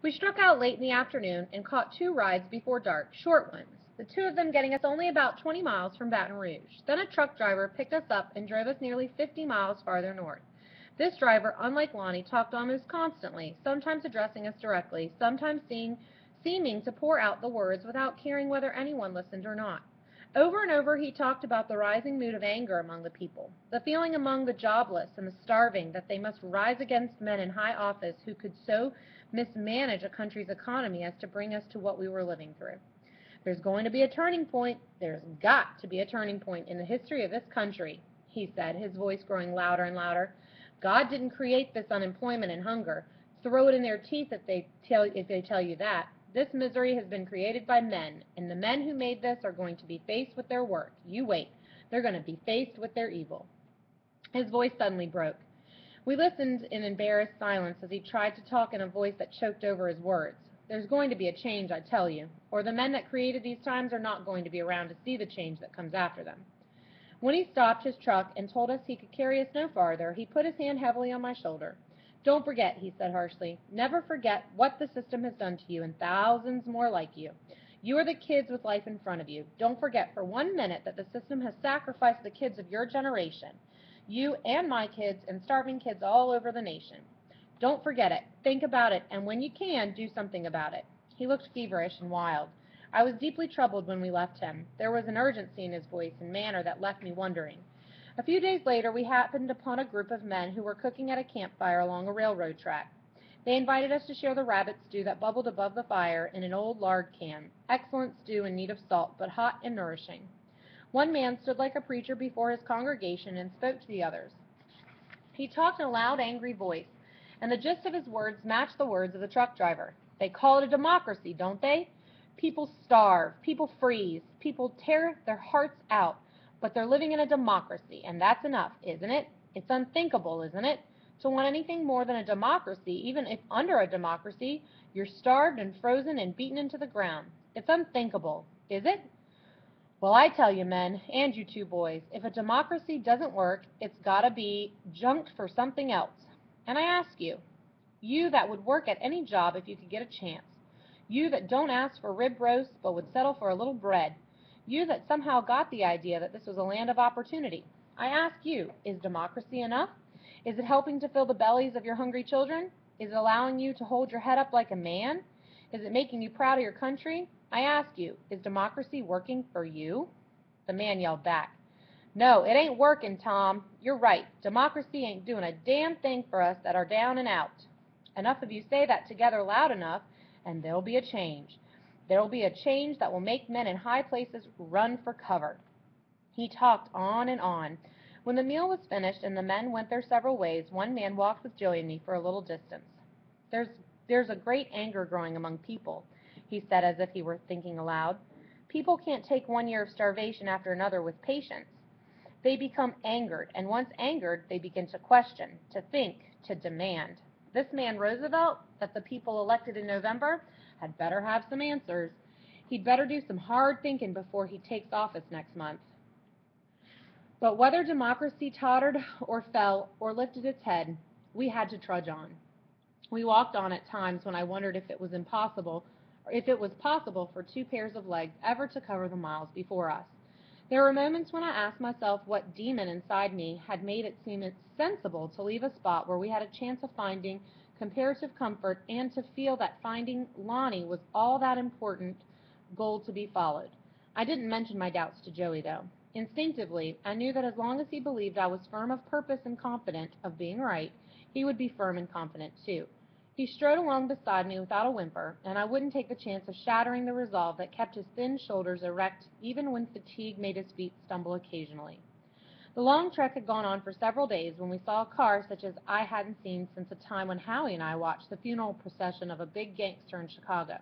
We struck out late in the afternoon and caught two rides before dark, short ones, the two of them getting us only about 20 miles from Baton Rouge. Then a truck driver picked us up and drove us nearly 50 miles farther north. This driver, unlike Lonnie, talked almost constantly, sometimes addressing us directly, sometimes seeming to pour out the words without caring whether anyone listened or not. Over and over he talked about the rising mood of anger among the people, the feeling among the jobless and the starving that they must rise against men in high office who could so mismanage a country's economy as to bring us to what we were living through. There's going to be a turning point. There's got to be a turning point in the history of this country, he said, his voice growing louder and louder. God didn't create this unemployment and hunger. Throw it in their teeth if they tell you that. This misery has been created by men, and the men who made this are going to be faced with their work. You wait. They're going to be faced with their evil. His voice suddenly broke. We listened in embarrassed silence as he tried to talk in a voice that choked over his words. There's going to be a change, I tell you, or the men that created these times are not going to be around to see the change that comes after them. When he stopped his truck and told us he could carry us no farther, he put his hand heavily on my shoulder. Don't forget, he said harshly, never forget what the system has done to you and thousands more like you. You are the kids with life in front of you. Don't forget for 1 minute that the system has sacrificed the kids of your generation, you and my kids and starving kids all over the nation. Don't forget it. Think about it, and when you can, do something about it. He looked feverish and wild. I was deeply troubled when we left him. There was an urgency in his voice and manner that left me wondering. A few days later, we happened upon a group of men who were cooking at a campfire along a railroad track. They invited us to share the rabbit stew that bubbled above the fire in an old lard can. Excellent stew in need of salt, but hot and nourishing. One man stood like a preacher before his congregation and spoke to the others. He talked in a loud, angry voice, and the gist of his words matched the words of the truck driver. They call it a democracy, don't they? People starve, people freeze, people tear their hearts out, but they're living in a democracy, and that's enough, isn't it? It's unthinkable, isn't it, to want anything more than a democracy, even if under a democracy you're starved and frozen and beaten into the ground. It's unthinkable, is it? Well, I tell you, men, and you two boys, if a democracy doesn't work, it's got to be junked for something else. And I ask you, you that would work at any job if you could get a chance, you that don't ask for rib roast but would settle for a little bread, you that somehow got the idea that this was a land of opportunity, I ask you, is democracy enough? Is it helping to fill the bellies of your hungry children? Is it allowing you to hold your head up like a man? Is it making you proud of your country? I ask you, is democracy working for you? The man yelled back, no, it ain't working, Tom. You're right. Democracy ain't doing a damn thing for us that are down and out. Enough of you say that together loud enough, and there'll be a change. There'll be a change that will make men in high places run for cover. He talked on and on. When the meal was finished and the men went their several ways, one man walked with Joey and me for a little distance. There's a great anger growing among people, he said as if he were thinking aloud. People can't take 1 year of starvation after another with patience. They become angered, and once angered, they begin to question, to think, to demand. This man Roosevelt, that the people elected in November, had better have some answers. He'd better do some hard thinking before he takes office next month. But whether democracy tottered or fell or lifted its head, we had to trudge on. We walked on at times when I wondered if it was possible for two pairs of legs ever to cover the miles before us. There were moments when I asked myself what demon inside me had made it seem sensible to leave a spot where we had a chance of finding comparative comfort and to feel that finding Lonnie was all that important goal to be followed. I didn't mention my doubts to Joey, though. Instinctively, I knew that as long as he believed I was firm of purpose and confident of being right, he would be firm and confident, too. He strode along beside me without a whimper, and I wouldn't take the chance of shattering the resolve that kept his thin shoulders erect even when fatigue made his feet stumble occasionally. The long trek had gone on for several days when we saw a car such as I hadn't seen since the time when Howie and I watched the funeral procession of a big gangster in Chicago.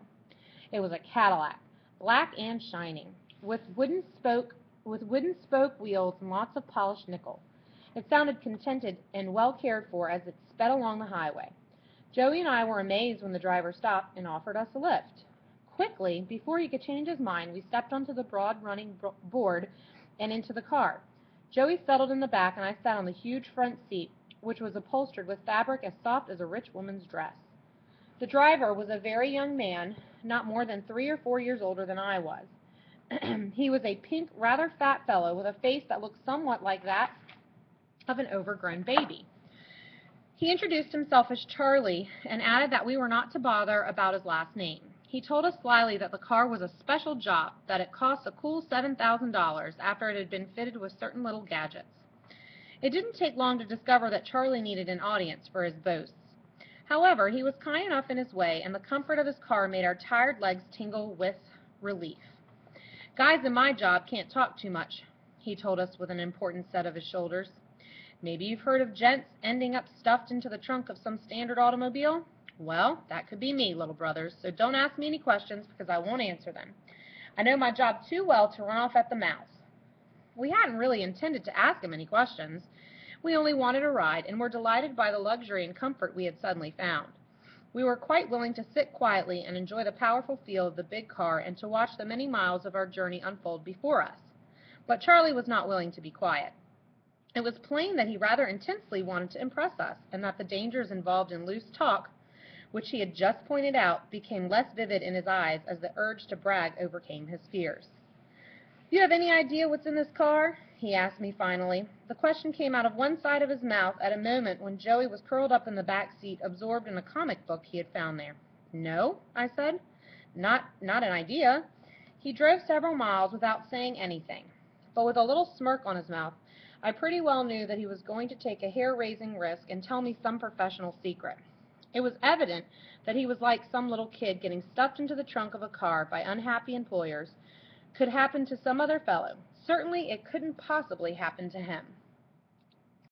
It was a Cadillac, black and shining, with wooden spoke wheels and lots of polished nickel. It sounded contented and well cared for as it sped along the highway. Joey and I were amazed when the driver stopped and offered us a lift. Quickly, before he could change his mind, we stepped onto the broad running board and into the car. Joey settled in the back, and I sat on the huge front seat, which was upholstered with fabric as soft as a rich woman's dress. The driver was a very young man, not more than 3 or 4 years older than I was. He was a pink, rather fat fellow with a face that looked somewhat like that of an overgrown baby. He introduced himself as Charlie and added that we were not to bother about his last name. He told us slyly that the car was a special job, that it cost a cool $7,000 after it had been fitted with certain little gadgets. It didn't take long to discover that Charlie needed an audience for his boasts. However, he was kind enough in his way, and the comfort of his car made our tired legs tingle with relief. Guys in my job can't talk too much, he told us with an important set of his shoulders. Maybe you've heard of gents ending up stuffed into the trunk of some standard automobile? Well, that could be me, little brothers, so don't ask me any questions because I won't answer them. I know my job too well to run off at the mouth. We hadn't really intended to ask him any questions. We only wanted a ride and were delighted by the luxury and comfort we had suddenly found. We were quite willing to sit quietly and enjoy the powerful feel of the big car and to watch the many miles of our journey unfold before us. But Charlie was not willing to be quiet. It was plain that he rather intensely wanted to impress us, and that the dangers involved in loose talk, which he had just pointed out, became less vivid in his eyes as the urge to brag overcame his fears. "Do you have any idea what's in this car?" he asked me finally. The question came out of one side of his mouth at a moment when Joey was curled up in the back seat, absorbed in a comic book he had found there. "No," I said. Not an idea." He drove several miles without saying anything, but with a little smirk on his mouth. I pretty well knew that he was going to take a hair-raising risk and tell me some professional secret. It was evident that he was like some little kid getting stuffed into the trunk of a car by unhappy employers. Could happen to some other fellow. Certainly it couldn't possibly happen to him.